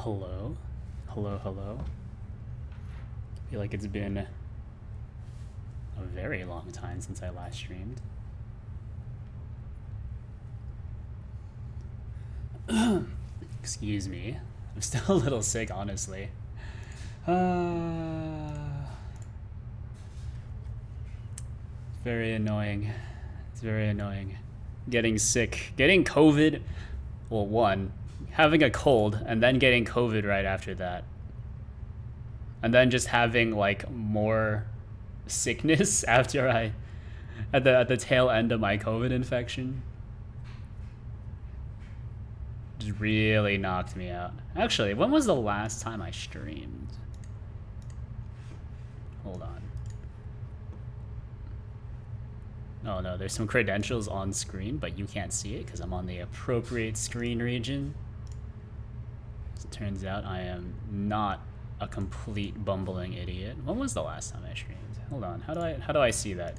Hello? Hello, hello? I feel like it's been a very long time since I last streamed. Excuse me. I'm still a little sick, honestly. Very annoying. It's very annoying. Getting sick. Getting COVID. Well, one, having a cold and then getting COVID right after that. And then just having like more sickness after at the tail end of my COVID infection. Just really knocked me out. Actually, when was the last time I streamed? Hold on. Oh no, there's some credentials on screen, but you can't see it because I'm on the appropriate screen region. As it turns out, I am not a complete bumbling idiot. When was the last time I streamed? Hold on, how do I see that?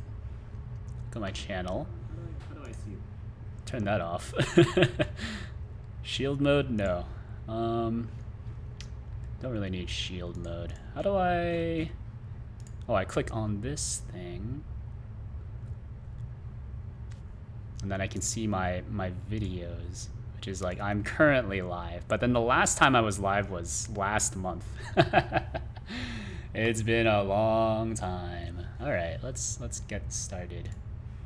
Look at my channel. How do I see it? Turn that off. Shield mode? No. Don't really need shield mode. How do I... Oh, I click on this thing. And then I can see my videos, which is like, I'm currently live. But then the last time I was live was last month. It's been a long time. All right, let's get started.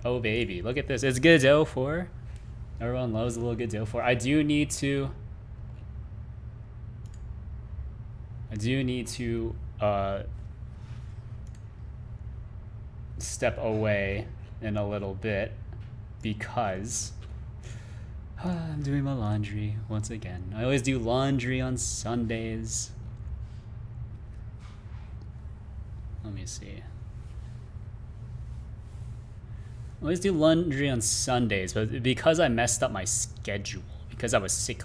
Oh baby, look at this. It's Godot 4. Everyone loves a little Godot 4. I do need to step away in a little bit because I'm doing my laundry once again. I always do laundry on Sundays. Let me see. I always do laundry on Sundays, but because I messed up my schedule, because I was sick,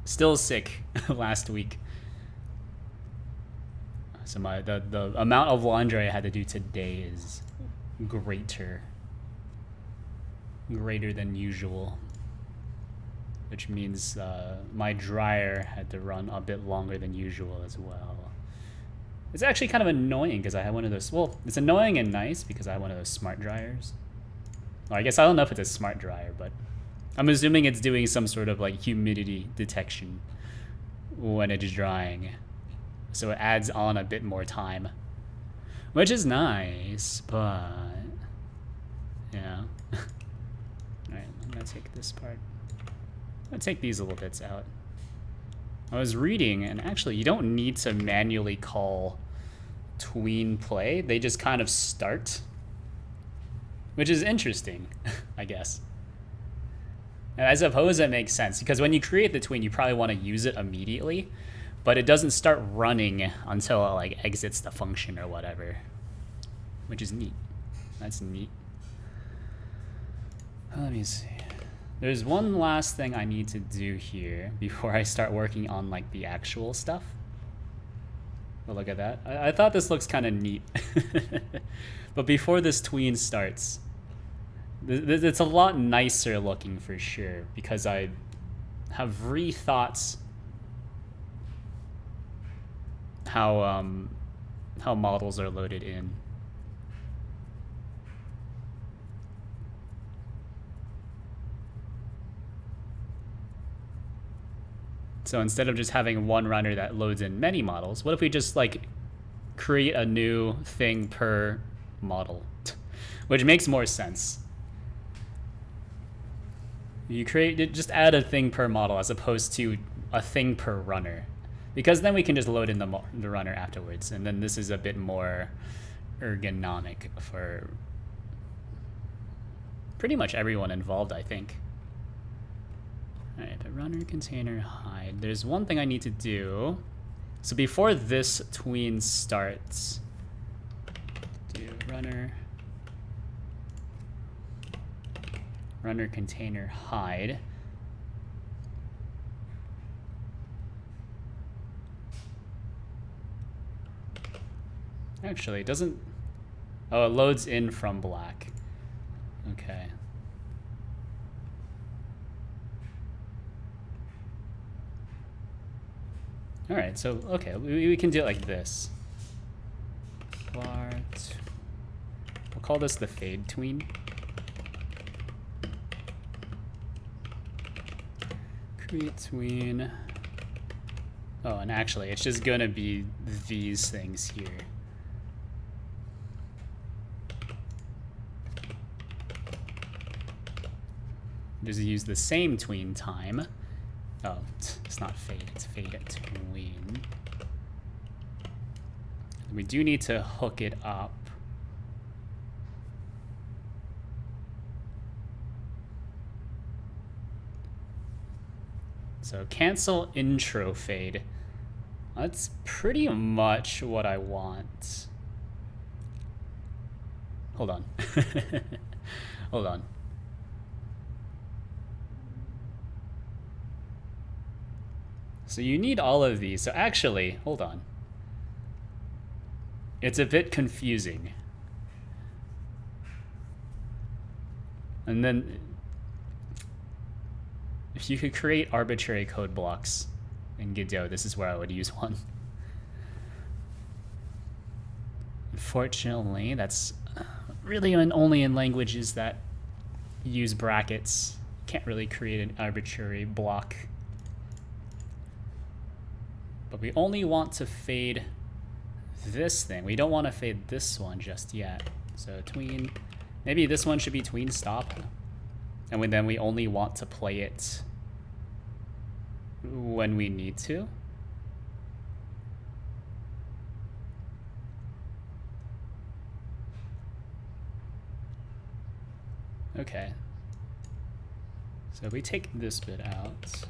still sick last week. So the amount of laundry I had to do today is greater than usual, which means my dryer had to run a bit longer than usual as well. It's actually kind of annoying because I have one of those, well, it's annoying and nice because I have one of those smart dryers. Well, I guess I don't know if it's a smart dryer, but I'm assuming it's doing some sort of like humidity detection when it's drying. So it adds on a bit more time, which is nice, but yeah. All right, I'm gonna take this part. I'm gonna take these little bits out. I was reading, and actually you don't need to manually call tween play. They just kind of start, which is interesting, I guess. And I suppose that makes sense, because when you create the tween, you probably want to use it immediately, but it doesn't start running until it like exits the function or whatever, which is neat. That's neat. Let me see. There's one last thing I need to do here before I start working on like the actual stuff. Oh, look at that. I thought this looks kind of neat. But before this tween starts, it's a lot nicer looking for sure, because I have rethought how models are loaded in. So instead of just having one runner that loads in many models, what if we just like create a new thing per model, which makes more sense. You just add a thing per model as opposed to a thing per runner, because then we can just load in the runner afterwards, and then this is a bit more ergonomic for pretty much everyone involved, I think. All right, but runner, container, hide. There's one thing I need to do. So before this tween starts, do runner, container, hide. Actually, it doesn't, oh, it loads in from black. Okay. All right, so okay, we can do it like this. We'll call this the fade tween. Create tween. Oh, and actually, it's just gonna be these things here. Just use the same tween time. Oh, it's not fade, it's fade at tween. We do need to hook it up. So cancel intro fade. That's pretty much what I want. Hold on. Hold on. So you need all of these. So actually, hold on. It's a bit confusing. And then if you could create arbitrary code blocks in Godot, this is where I would use one. Unfortunately, that's really only in languages that use brackets. Can't really create an arbitrary block. But we only want to fade this thing. We don't want to fade this one just yet. So tween, maybe this one should be tween stop. And then we only want to play it when we need to. Okay. So we take this bit out.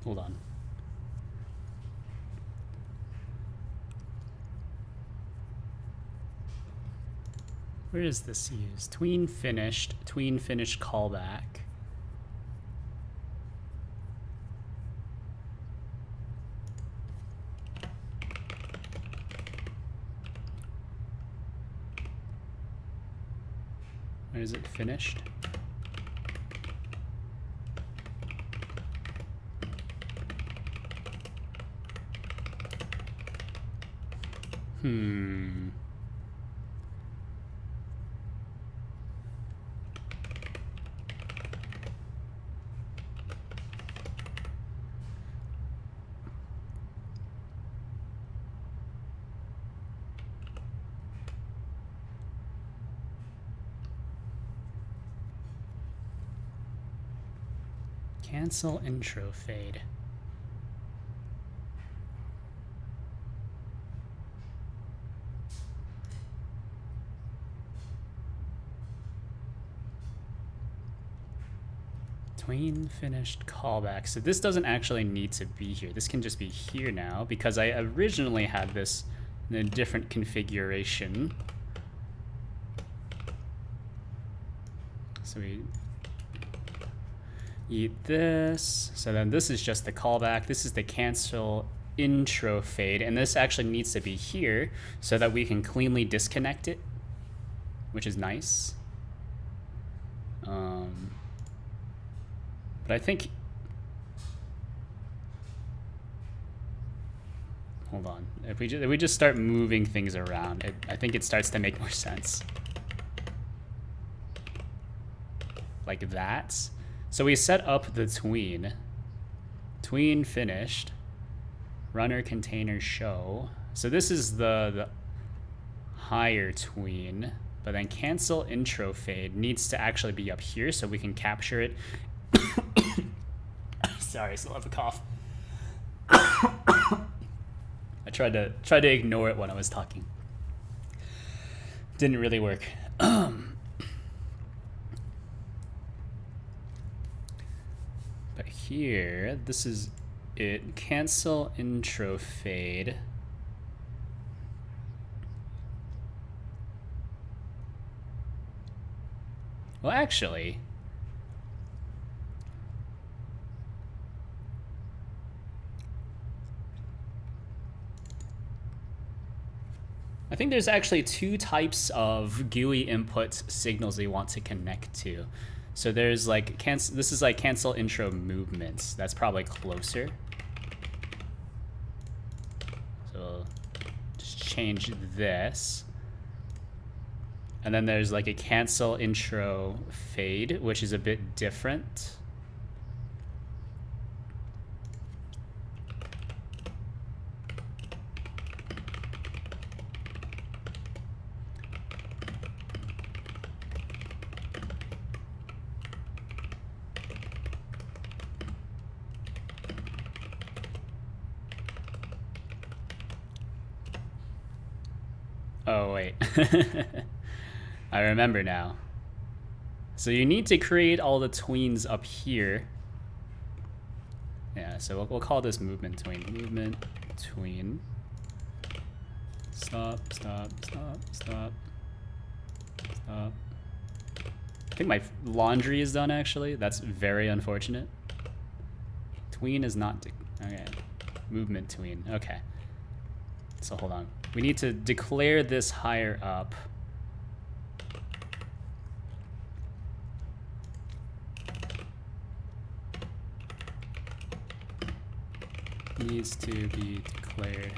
Hold on. Where is this used? Tween finished callback. Where is it finished? Cancel intro fade. Tween finished callback. So this doesn't actually need to be here. This can just be here now because I originally had this in a different configuration. So we eat this. So then this is just the callback. This is the cancel intro fade. And this actually needs to be here so that we can cleanly disconnect it, which is nice. But I think, hold on. If we just start moving things around, I think it starts to make more sense. Like that. So we set up the tween finished, runner container show. So this is the higher tween, but then cancel intro fade needs to actually be up here so we can capture it. Sorry, I still have a cough. I tried to ignore it when I was talking. Didn't really work. But here, this is it. Cancel intro fade. Well, actually, I think there's actually two types of GUI input signals we want to connect to. So there's like this is like cancel intro movements. That's probably closer. So just change this. And then there's like a cancel intro fade, which is a bit different. Oh, wait. I remember now. So you need to create all the tweens up here. Yeah, so we'll call this movement tween. Movement tween. Stop, stop, stop, stop. Stop. I think my laundry is done, actually. That's very unfortunate. Tween is not... okay. Movement tween. Okay. So hold on. We need to declare this higher up. Needs to be declared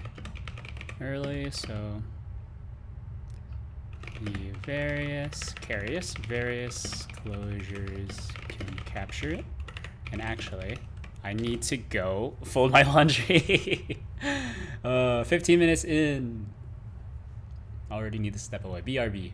early, so the various closures can capture it. And actually, I need to go fold my laundry. 15 minutes in. Already need to step away. BRB.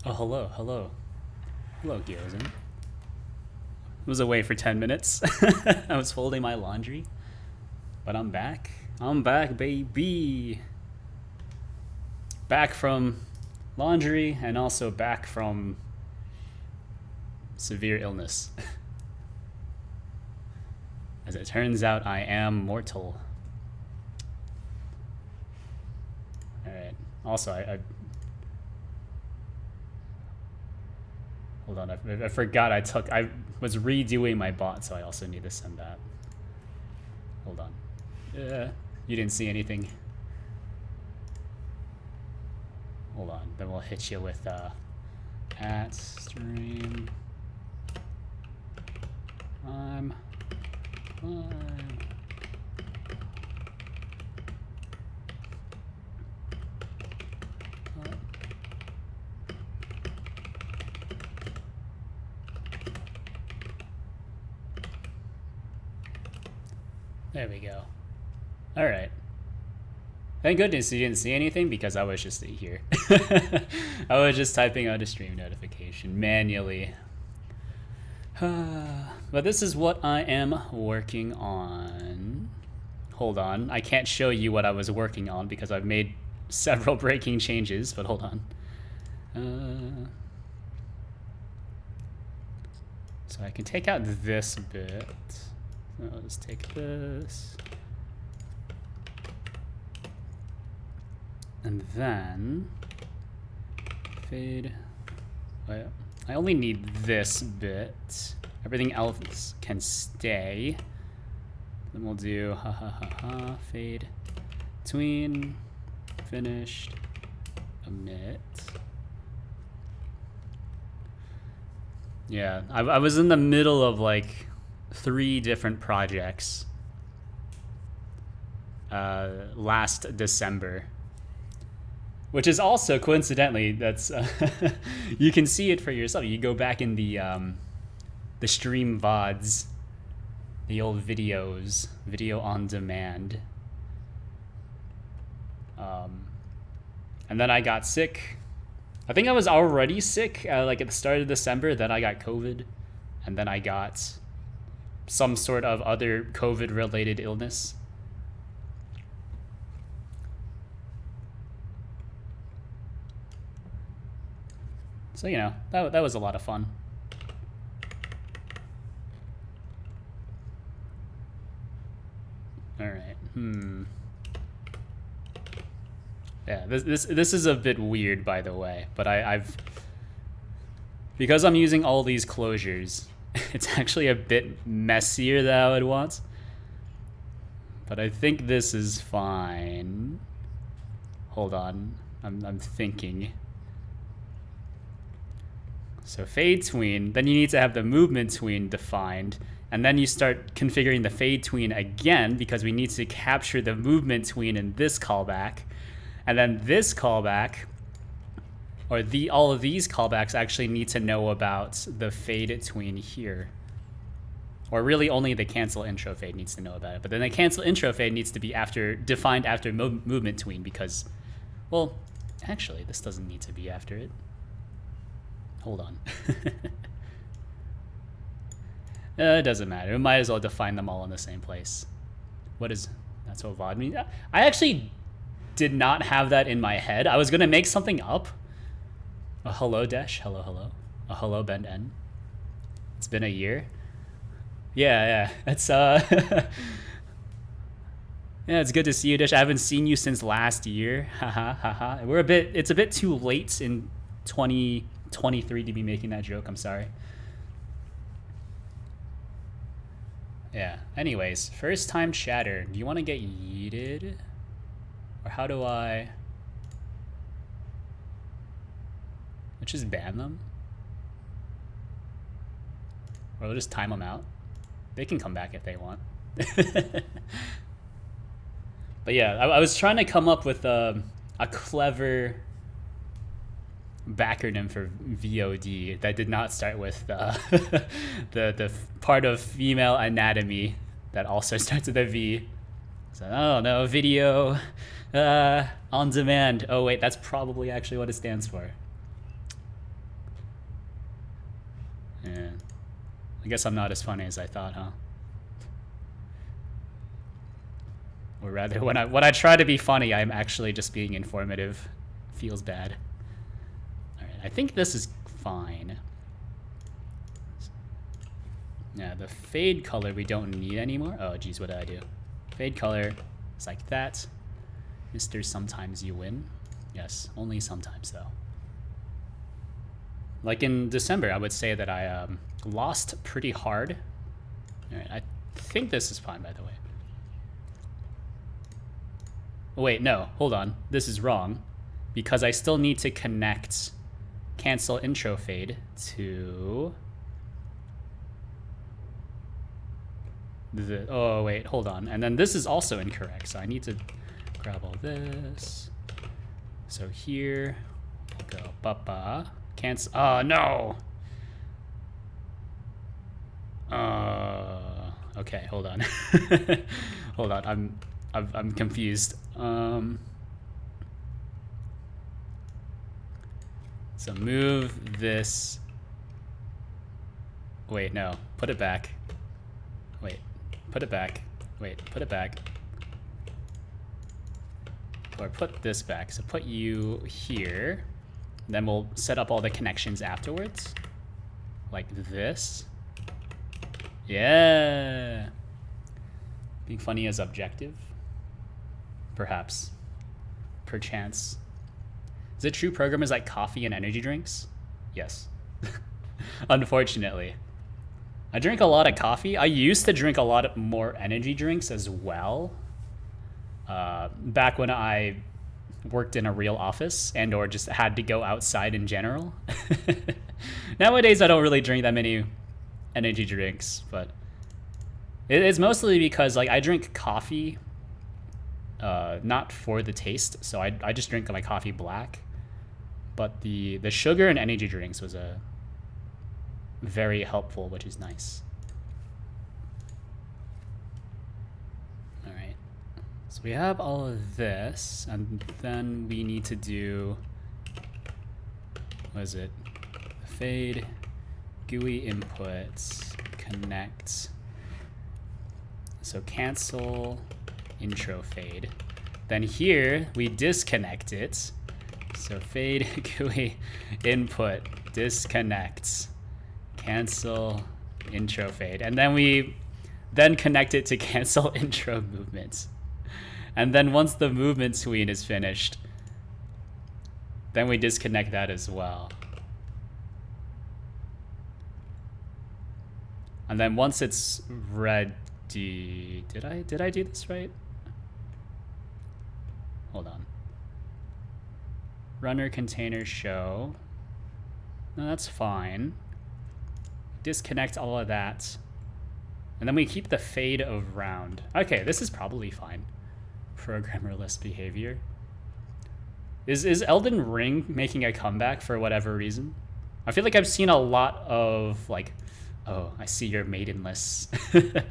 Oh, hello, hello. Hello, Gyozen. I was away for 10 minutes. I was folding my laundry. But I'm back. I'm back, baby. Back from laundry and also back from severe illness. As it turns out, I am mortal. Alright. Also, I hold on, I forgot I was redoing my bot, so I also need to send that. Hold on. You didn't see anything. Hold on, then we'll hit you with at stream. I'm fine. There we go. All right. Thank goodness you didn't see anything because I was just here. I was just typing out a stream notification manually. But this is what I am working on. Hold on. I can't show you what I was working on because I've made several breaking changes, but hold on. So I can take out this bit. I'll just take this. And then fade. I only need this bit. Everything else can stay. Then we'll do fade tween, finished, emit. Yeah, I was in the middle of like 3 different projects last December. Which is also coincidentally, that's you can see it for yourself. You go back in the stream VODs, the old videos, video on demand. And then I got sick. I think I was already sick like at the start of December. Then I got COVID, and then I got some sort of other COVID-related illness. So, you know, that was a lot of fun. All right. Yeah, this is a bit weird, by the way, but I've because I'm using all these closures, it's actually a bit messier than I would want. But I think this is fine. Hold on, I'm thinking. So fade tween, then you need to have the movement tween defined, and then you start configuring the fade tween again because we need to capture the movement tween in this callback. And then this callback, or all of these callbacks actually need to know about the fade tween here. Or really only the cancel intro fade needs to know about it. But then the cancel intro fade needs to be defined after movement tween because, well, actually this doesn't need to be after it. Hold on. It doesn't matter. We might as well define them all in the same place. That's what VOD means. I actually did not have that in my head. I was gonna make something up. A hello Desh. Hello, hello. A hello Ben N. It's been a year. Yeah. It's yeah, it's good to see you, Desh. I haven't seen you since last year. Haha. It's a bit too late in 2023 to be making that joke. I'm sorry. Yeah. Anyways, first time chatter. Do you want to get yeeted? Or how do I... Let's just ban them. Or we'll just time them out. They can come back if they want. But yeah, I was trying to come up with a clever backronym for VOD that did not start with the part of female anatomy that also starts with a V. So, oh no, video on demand. Oh wait, that's probably actually what it stands for. Yeah. I guess I'm not as funny as I thought, huh? Or rather, when I try to be funny, I'm actually just being informative. Feels bad. All right, I think this is fine. Yeah, the fade color we don't need anymore. Oh, geez, what did I do? Fade color is like that. Mr. Sometimes You Win. Yes, only sometimes, though. Like in December, I would say that I lost pretty hard. All right, I think this is fine, by the way. Oh, wait, no, hold on. This is wrong because I still need to connect cancel intro fade to the, oh, wait, hold on. And then this is also incorrect, so I need to grab all this. So here, we'll go papa, cancel, oh, no. Okay, hold on. Hold on, I'm confused. So move this. Wait, no, put it back. Wait, put it back. Wait, put it back. Or put this back. So put you here. Then we'll set up all the connections afterwards. Like this. Yeah. Being funny is objective. Perhaps. Perchance. Is it true programmers like coffee and energy drinks? Yes. Unfortunately. I drink a lot of coffee. I used to drink a lot more energy drinks as well. Back when I worked in a real office and or just had to go outside in general. Nowadays, I don't really drink that many energy drinks, but it's mostly because like I drink coffee not for the taste, so I just drink my coffee black. But the sugar and energy drinks was a very helpful, which is nice. All right, so we have all of this, and then we need to do, what is it? Fade, GUI inputs, connect. So cancel intro fade. Then here we disconnect it. So fade GUI input disconnect, cancel intro fade, and then we connect it to cancel intro movements. And then once the movement tween is finished, then we disconnect that as well. And then once it's ready, did I do this right? Hold on. Runner container show. No, that's fine. Disconnect all of that. And then we keep the fade of round. Okay, this is probably fine. Programmerless behavior. Is Elden Ring making a comeback for whatever reason? I feel like I've seen a lot of like, oh, I see you're maidenless. I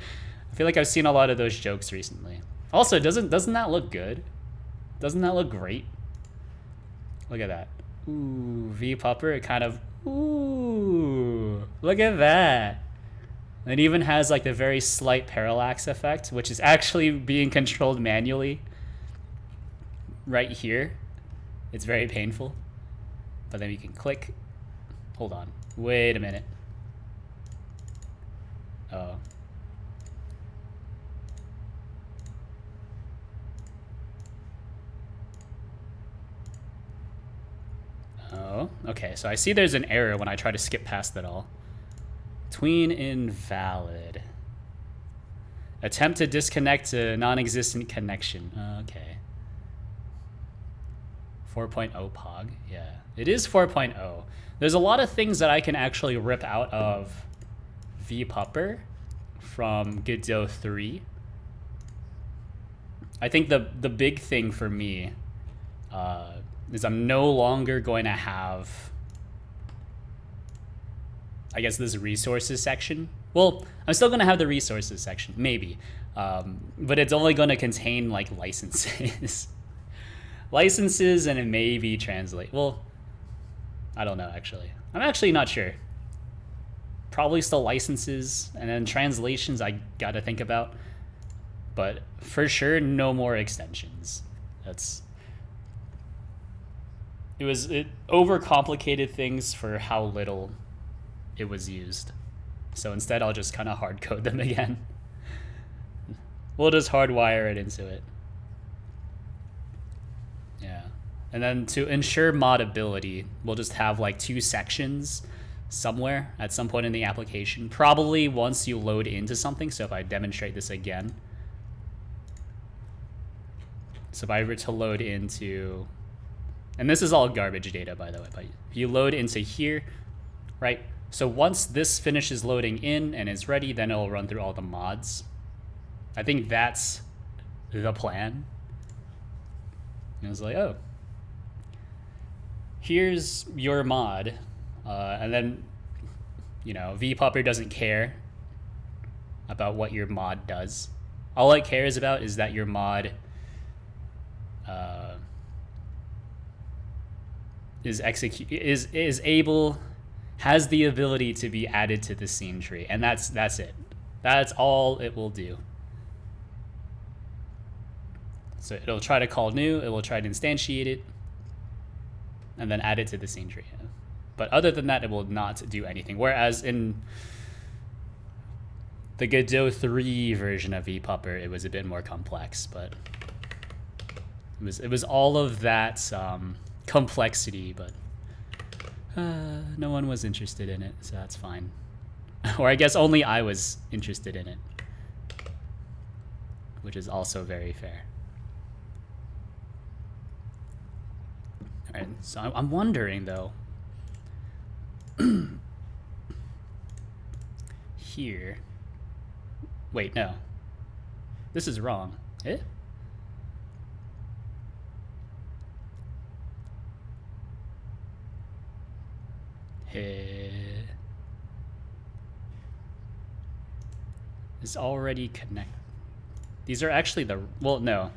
feel like I've seen a lot of those jokes recently. Also, doesn't that look good? Doesn't that look great? Look at that. Ooh, vpuppr, it kind of, ooh, look at that. It even has like the very slight parallax effect, which is actually being controlled manually right here. It's very painful. But then we can click. Hold on. Wait a minute. Oh. Oh, okay. So I see there's an error when I try to skip past it all. Tween invalid. Attempt to disconnect a non-existent connection. Okay. 4.0 POG. Yeah, it is 4.0. There's a lot of things that I can actually rip out of vpuppr from Godot 3. I think the big thing for me is I'm no longer going to have, I guess, this resources section. Well, I'm still going to have the resources section, maybe. But it's only going to contain like licenses. Licenses and it maybe translate. Well, I don't know, actually. I'm actually not sure. Probably still licenses, and then translations I gotta think about. But for sure, no more extensions. It overcomplicated things for how little it was used. So instead, I'll just kind of hard code them again. We'll just hardwire it into it. Yeah. And then to ensure modability, we'll just have like 2 sections somewhere at some point in the application, probably once you load into something. So if I demonstrate this again, so if I were to load into, and this is all garbage data, by the way, but if you load into here, right? So once this finishes loading in and is ready, then it'll run through all the mods. I think that's the plan. And it's like, oh, here's your mod. And then, you know, vpuppr doesn't care about what your mod does. All it cares about is that your mod has the ability to be added to the scene tree, and that's it. That's all it will do. So it'll try to call new, it will try to instantiate it, and then add it to the scene tree. But other than that, it will not do anything. Whereas in the Godot 3 version of vpuppr, it was a bit more complex, but it was all of that complexity, but no one was interested in it, so that's fine. Or I guess only I was interested in it, which is also very fair. All right, so I'm wondering though, here, wait, no, this is wrong. Eh? Is already connect. These are actually the, well, no.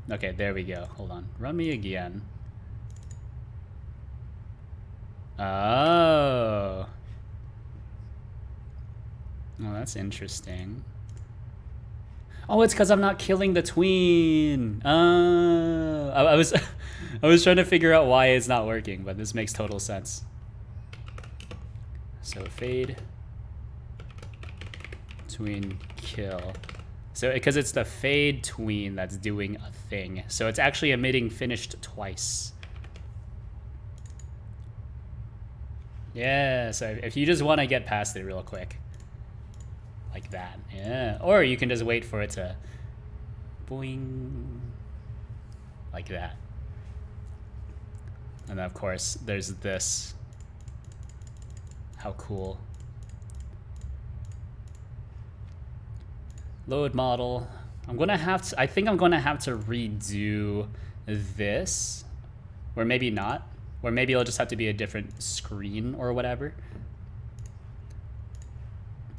Okay, there we go. Hold on. Run me again. Oh. Oh, that's interesting. Oh, it's because I'm not killing the tween. Oh, I was I was trying to figure out why it's not working, but this makes total sense. So fade tween kill. So because it's the fade tween that's doing a thing. So it's actually emitting finished twice. Yeah, so if you just want to get past it real quick. Like that, yeah. Or you can just wait for it to boing. Like that. And then of course, there's this. How cool. Load model. I'm gonna have to, I think I'm gonna have to redo this. Or maybe not. Or maybe it'll just have to be a different screen or whatever.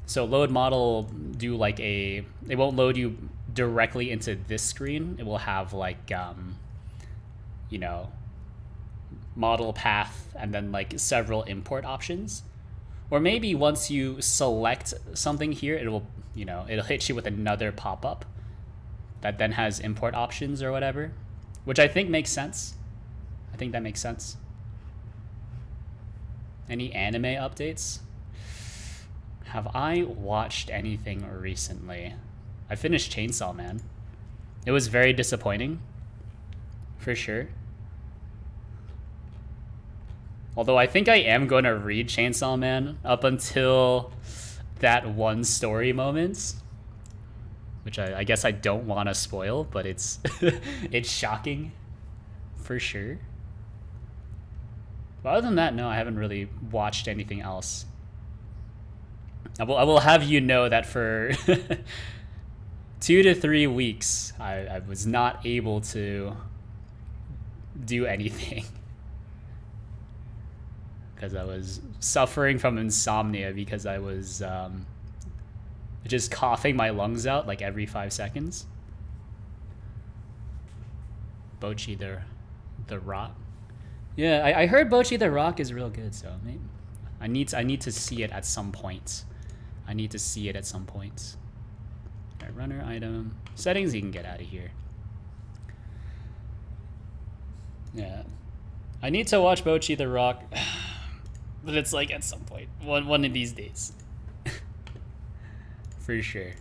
So load model will do like it won't load you directly into this screen. It will have like, you know, model path and then like several import options. Or maybe once you select something here, it will, you know, it'll hit you with another pop-up that then has import options or whatever, which I think makes sense. I think that makes sense. Any anime updates? Have I watched anything recently? I finished Chainsaw Man. It was very disappointing, for sure. Although I think I am going to read Chainsaw Man up until that one story moment, which I guess I don't want to spoil, but it's it's shocking, for sure. But other than that, no, I haven't really watched anything else. I will have you know that for 2 to 3 weeks, I was not able to do anything. Because I was suffering from insomnia because I was just coughing my lungs out like every 5 seconds. Bocchi the Rock. Yeah, I heard Bocchi the Rock is real good, so maybe I need to see it at some point. I need to see it at some point. All right, runner item settings. You can get out of here. Yeah, I need to watch Bocchi the Rock, but it's like at some point, one of these days, for sure.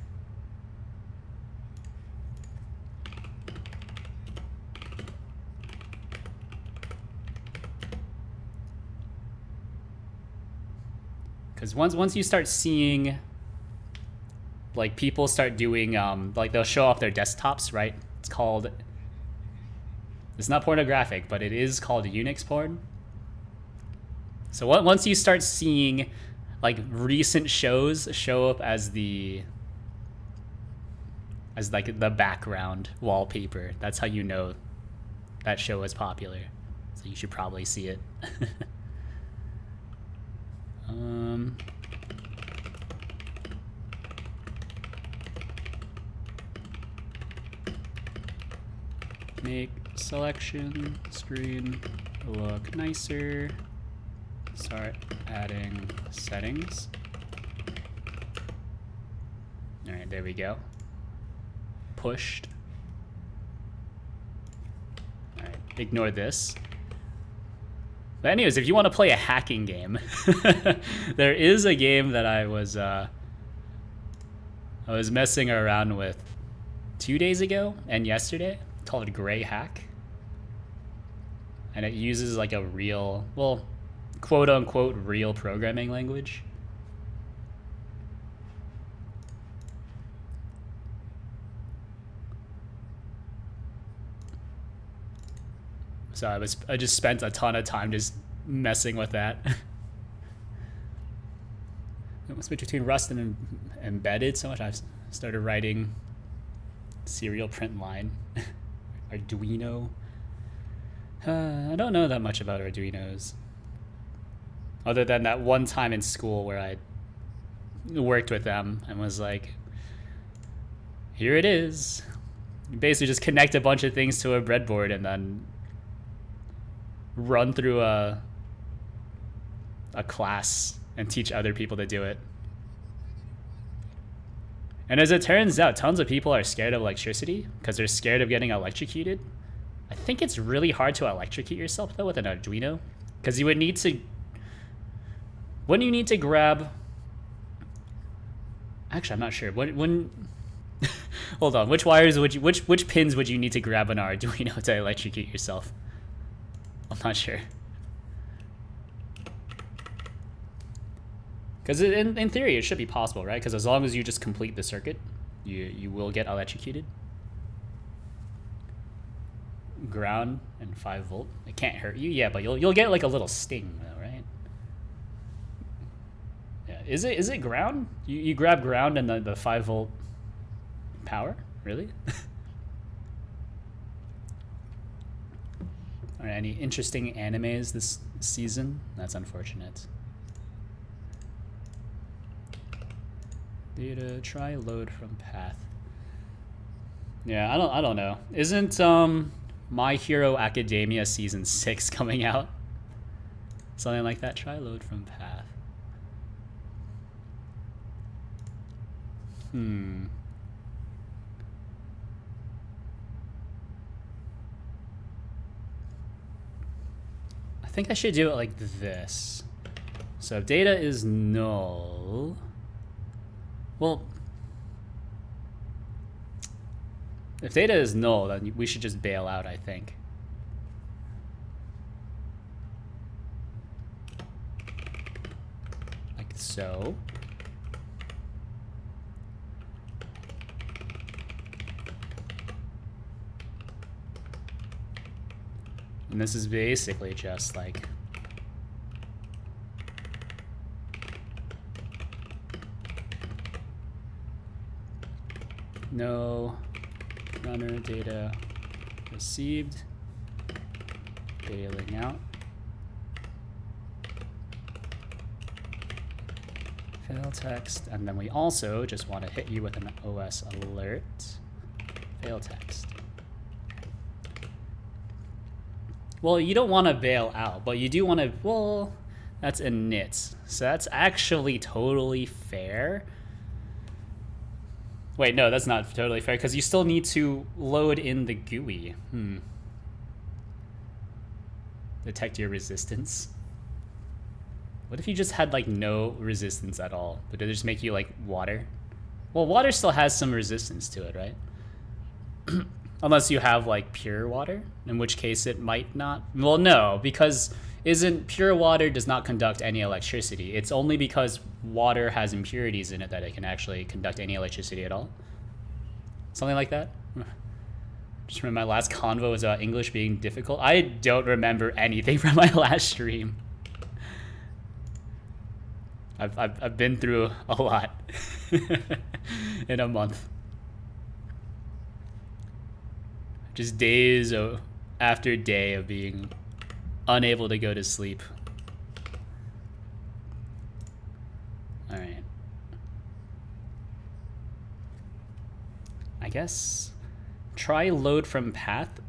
Because once you start seeing, like, people start doing, like, they'll show off their desktops, right? It's called, it's not pornographic, but it is called Unix porn. So once you start seeing, like, recent shows show up as like the background wallpaper, that's how you know that show is popular. So you should probably see it. Make selection screen look nicer. Start adding settings. All right, there we go. Pushed. All right, ignore this. But anyways, if you want to play a hacking game, there is a game that I was messing around with 2 days ago and yesterday called Gray Hack. And it uses like a real, well, quote unquote real programming language. So I just spent a ton of time just messing with that. It was between Rust and embedded so much I've started writing serial print line. Arduino. I don't know that much about Arduinos, other than that one time in school where I worked with them and was like, here it is. You basically just connect a bunch of things to a breadboard and then run through a class and teach other people to do it. And as it turns out, tons of people are scared of electricity because they're scared of getting electrocuted. I think it's really hard to electrocute yourself though with an Arduino, because you would need to, wouldn't you need to grab, actually I'm not sure, when hold on, which wires would you, which pins would you need to grab an Arduino to electrocute yourself? I'm not sure. Because in theory, it should be possible, right? Because as long as you just complete the circuit, you will get electrocuted. Ground and 5 volt. It can't hurt you. Yeah, but you'll get like a little sting though, right? Yeah. Is it ground? You grab ground and the 5 volt power? Really? Are any interesting animes this season? That's unfortunate. Data, try load from path. Yeah, I don't know. Isn't My Hero Academia season 6 coming out? Something like that. Try load from path. I think I should do it like this. So if data is null, well, if data is null, then we should just bail out, I think. Like so. And this is basically just like no runner data received, bailing out, fail text, and then we also just want to hit you with an OS alert, fail text. Well, you don't want to bail out, but you do want to, well, That's init. So that's actually totally fair. Wait, no, that's not totally fair because you still need to load in the GUI. Detect your resistance. What if you just had like no resistance at all? Would it just make you like water? Well, water still has some resistance to it, right? Unless you have like pure water, in which case it might not. Well, no, because isn't pure water does not conduct any electricity. It's only because water has impurities in it that it can actually conduct any electricity at all. Something like that. Just remember my last convo was about English being difficult. I don't remember anything from my last stream. I've been through a lot in a month. Just days after day of being unable to go to sleep. All right. I guess try load from path.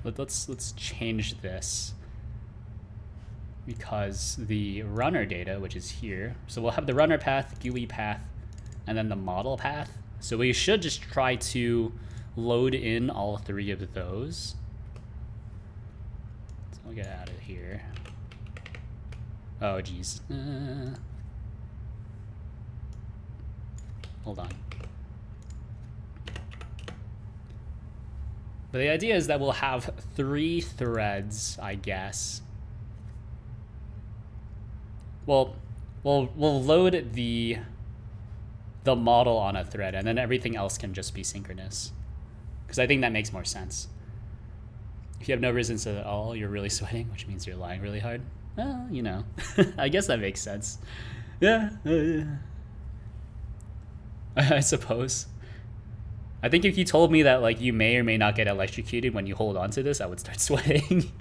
Let's change this because the runner data, which is here, so we'll have the runner path, GUI path, and then the model path. So we should just try to load in all three of those. So I'll get out of here. Oh, geez. Hold on. But the idea is that we'll have 3 threads, I guess. Well, we'll load the model on a thread, and then everything else can just be synchronous. Because I think that makes more sense. If you have no resistance at all, you're really sweating, which means you're lying really hard. Well, you know, I guess that makes sense. Yeah, I suppose. I think if you told me that like you may or may not get electrocuted when you hold on to this, I would start sweating.